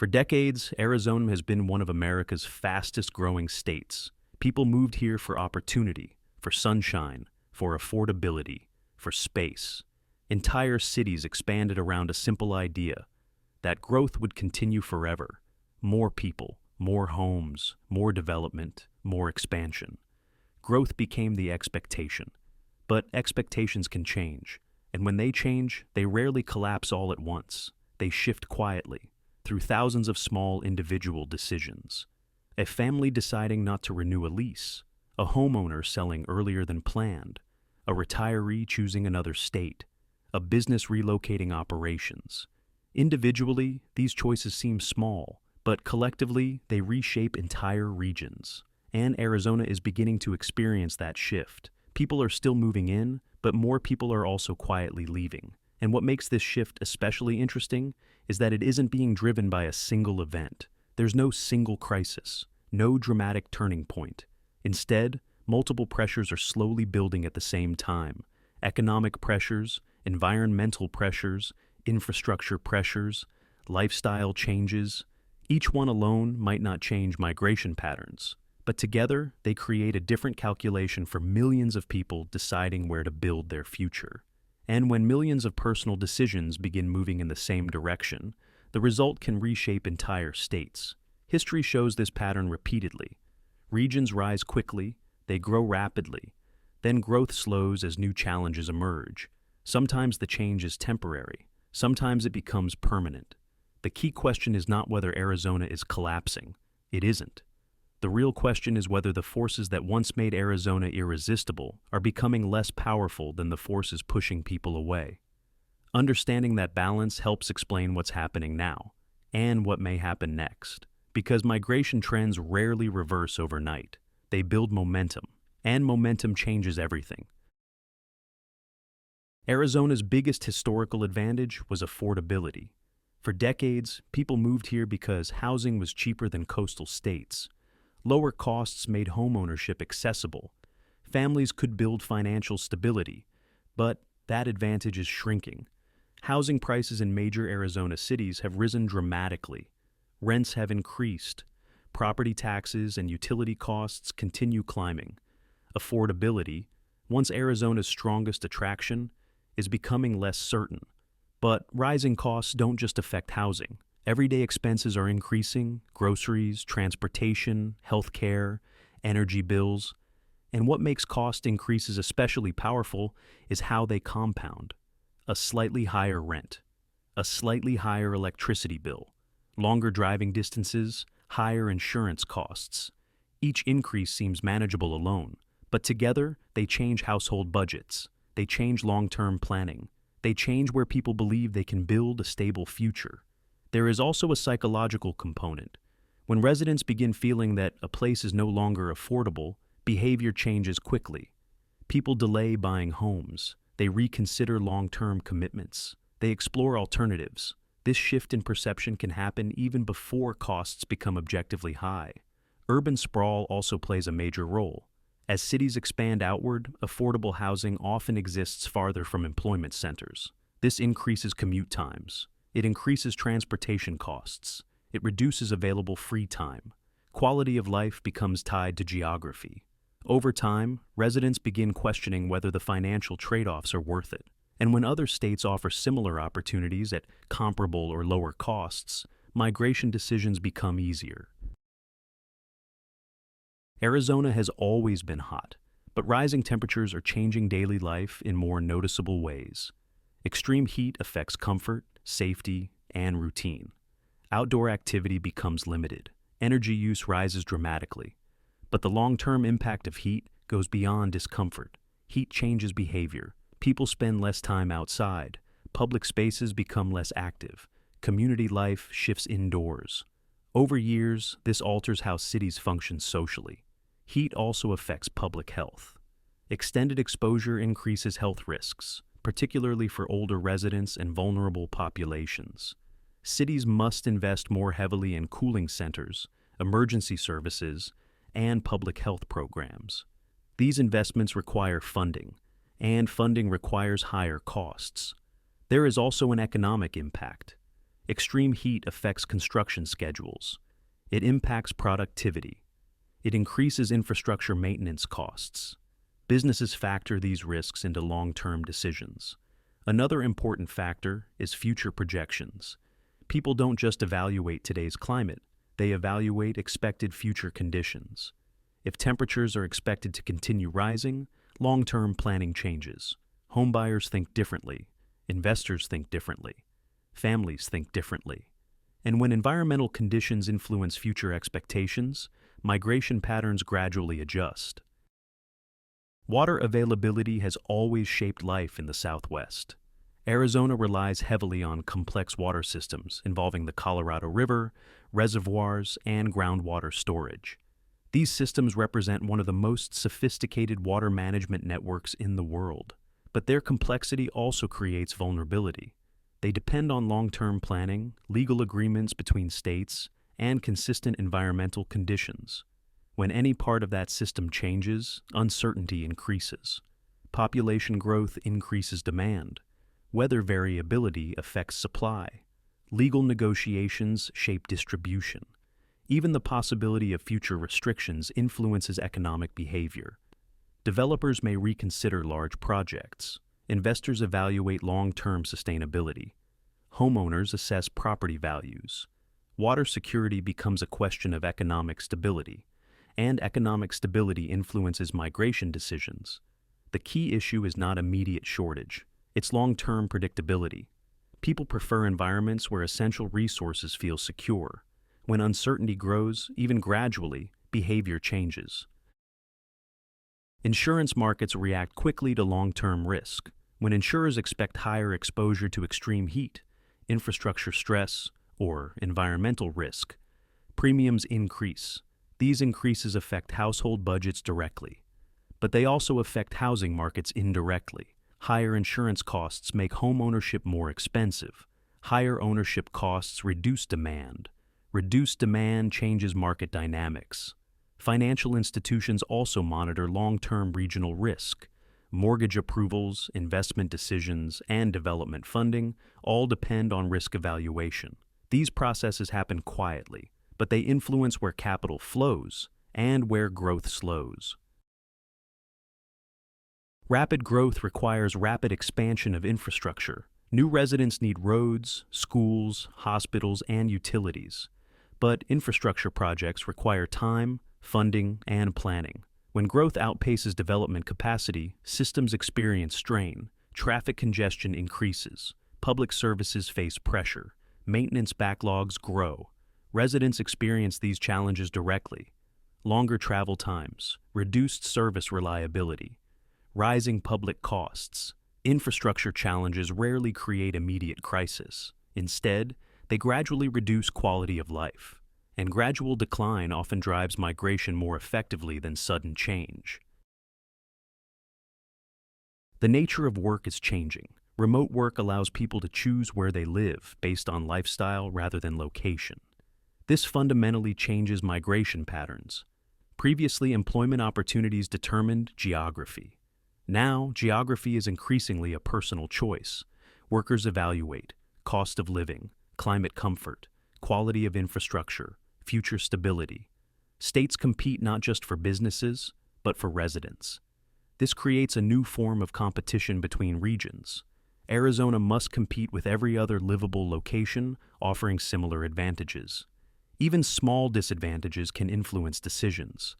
For decades, Arizona has been one of America's fastest-growing states. People moved here for opportunity, for sunshine, for affordability, for space. Entire cities expanded around a simple idea that growth would continue forever. More people, more homes, more development, more expansion. Growth became the expectation. But expectations can change, and when they change, they rarely collapse all at once. They shift quietly, through thousands of small individual decisions. A family deciding not to renew a lease, a homeowner selling earlier than planned, a retiree choosing another state, a business relocating operations. Individually, these choices seem small, but collectively, they reshape entire regions. And Arizona is beginning to experience that shift. People are still moving in, but more people are also quietly leaving. And what makes this shift especially interesting is that it isn't being driven by a single event. There's no single crisis, no dramatic turning point. Instead, multiple pressures are slowly building at the same time. Economic pressures, environmental pressures, infrastructure pressures, lifestyle changes. Each one alone might not change migration patterns, but together they create a different calculation for millions of people deciding where to build their future. And when millions of personal decisions begin moving in the same direction, the result can reshape entire states. History shows this pattern repeatedly. Regions rise quickly, they grow rapidly, then growth slows as new challenges emerge. Sometimes the change is temporary, sometimes it becomes permanent. The key question is not whether Arizona is collapsing. It isn't. The real question is whether the forces that once made Arizona irresistible are becoming less powerful than the forces pushing people away. Understanding that balance helps explain what's happening now, and what may happen next. Because migration trends rarely reverse overnight. They build momentum, and momentum changes everything. Arizona's biggest historical advantage was affordability. For decades, people moved here because housing was cheaper than coastal states. Lower costs made homeownership accessible. Families could build financial stability, but that advantage is shrinking. Housing prices in major Arizona cities have risen dramatically. Rents have increased. Property taxes and utility costs continue climbing. Affordability, once Arizona's strongest attraction, is becoming less certain. But rising costs don't just affect housing. Everyday expenses are increasing: groceries, transportation, healthcare, energy bills. And what makes cost increases especially powerful is how they compound. A slightly higher rent, a slightly higher electricity bill, longer driving distances, higher insurance costs. Each increase seems manageable alone, but together they change household budgets. They change long-term planning. They change where people believe they can build a stable future. There is also a psychological component. When residents begin feeling that a place is no longer affordable, behavior changes quickly. People delay buying homes. They reconsider long-term commitments. They explore alternatives. This shift in perception can happen even before costs become objectively high. Urban sprawl also plays a major role. As cities expand outward, affordable housing often exists farther from employment centers. This increases commute times. It increases transportation costs. It reduces available free time. Quality of life becomes tied to geography. Over time, residents begin questioning whether the financial trade-offs are worth it. And when other states offer similar opportunities at comparable or lower costs, migration decisions become easier. Arizona has always been hot, but rising temperatures are changing daily life in more noticeable ways. Extreme heat affects comfort, safety, and routine. Outdoor activity becomes limited. Energy use rises dramatically. But the long-term impact of heat goes beyond discomfort. Heat changes behavior. People spend less time outside. Public spaces become less active. Community life shifts indoors. Over years, this alters how cities function socially. Heat also affects public health. Extended exposure increases health risks, particularly for older residents and vulnerable populations. Cities must invest more heavily in cooling centers, emergency services, and public health programs. These investments require funding, and funding requires higher costs. There is also an economic impact. Extreme heat affects construction schedules. It impacts productivity. It increases infrastructure maintenance costs. Businesses factor these risks into long-term decisions. Another important factor is future projections. People don't just evaluate today's climate, they evaluate expected future conditions. If temperatures are expected to continue rising, long-term planning changes. Homebuyers think differently. Investors think differently. Families think differently. And when environmental conditions influence future expectations, migration patterns gradually adjust. Water availability has always shaped life in the Southwest. Arizona relies heavily on complex water systems involving the Colorado River, reservoirs, and groundwater storage. These systems represent one of the most sophisticated water management networks in the world. But their complexity also creates vulnerability. They depend on long-term planning, legal agreements between states, and consistent environmental conditions. When any part of that system changes, uncertainty increases. Population growth increases demand. Weather variability affects supply. Legal negotiations shape distribution. Even the possibility of future restrictions influences economic behavior. Developers may reconsider large projects. Investors evaluate long-term sustainability. Homeowners assess property values. Water security becomes a question of economic stability, and economic stability influences migration decisions. The key issue is not immediate shortage, it's long-term predictability. People prefer environments where essential resources feel secure. When uncertainty grows, even gradually, behavior changes. Insurance markets react quickly to long-term risk. When insurers expect higher exposure to extreme heat, infrastructure stress, or environmental risk, premiums increase. These increases affect household budgets directly, but they also affect housing markets indirectly. Higher insurance costs make home ownership more expensive. Higher ownership costs reduce demand. Reduced demand changes market dynamics. Financial institutions also monitor long-term regional risk. Mortgage approvals, investment decisions, and development funding all depend on risk evaluation. These processes happen quietly, but they influence where capital flows and where growth slows. Rapid growth requires rapid expansion of infrastructure. New residents need roads, schools, hospitals, and utilities. But infrastructure projects require time, funding, and planning. When growth outpaces development capacity, systems experience strain, traffic congestion increases, public services face pressure, maintenance backlogs grow. Residents experience these challenges directly. Longer travel times, reduced service reliability, rising public costs. Infrastructure challenges rarely create immediate crisis. Instead, they gradually reduce quality of life, and gradual decline often drives migration more effectively than sudden change. The nature of work is changing. Remote work allows people to choose where they live based on lifestyle rather than location. This fundamentally changes migration patterns. Previously, employment opportunities determined geography. Now, geography is increasingly a personal choice. Workers evaluate cost of living, climate comfort, quality of infrastructure, future stability. States compete not just for businesses, but for residents. This creates a new form of competition between regions. Arizona must compete with every other livable location, offering similar advantages. Even small disadvantages can influence decisions.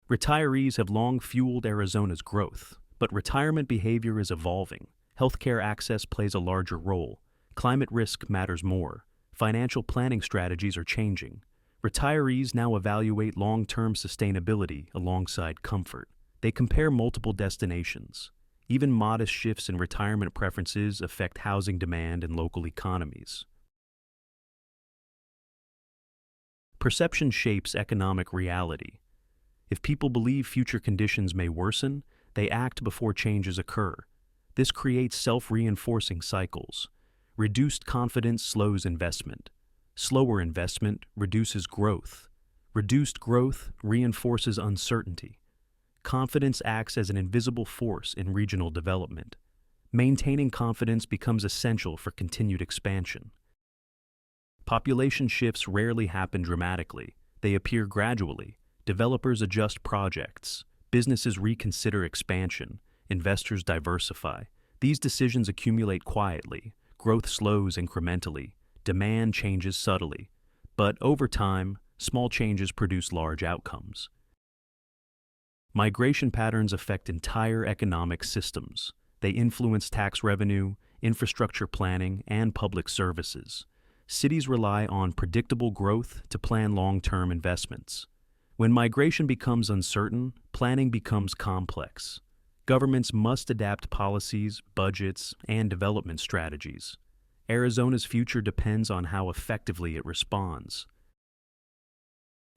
Retirees have long fueled Arizona's growth, but retirement behavior is evolving. Healthcare access plays a larger role. Climate risk matters more. Financial planning strategies are changing. Retirees now evaluate long-term sustainability alongside comfort. They compare multiple destinations. Even modest shifts in retirement preferences affect housing demand and local economies. Perception shapes economic reality. If people believe future conditions may worsen, they act before changes occur. This creates self-reinforcing cycles. Reduced confidence slows investment. Slower investment reduces growth. Reduced growth reinforces uncertainty. Confidence acts as an invisible force in regional development. Maintaining confidence becomes essential for continued expansion. Population shifts rarely happen dramatically. They appear gradually. Developers adjust projects, businesses reconsider expansion, investors diversify. These decisions accumulate quietly, growth slows incrementally, demand changes subtly. But over time, small changes produce large outcomes. Migration patterns affect entire economic systems. They influence tax revenue, infrastructure planning, and public services. Cities rely on predictable growth to plan long-term investments. When migration becomes uncertain, planning becomes complex. Governments must adapt policies, budgets, and development strategies. Arizona's future depends on how effectively it responds.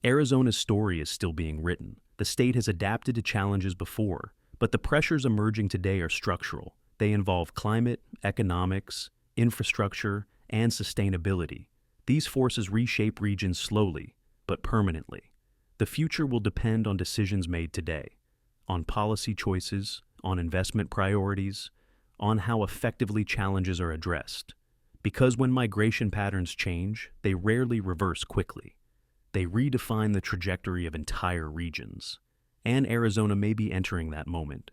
Arizona's story is still being written. The state has adapted to challenges before, but the pressures emerging today are structural. They involve climate, economics, infrastructure, and sustainability. These forces reshape regions slowly, but permanently. The future will depend on decisions made today, on policy choices, on investment priorities, on how effectively challenges are addressed. Because when migration patterns change, they rarely reverse quickly. They redefine the trajectory of entire regions. And Arizona may be entering that moment.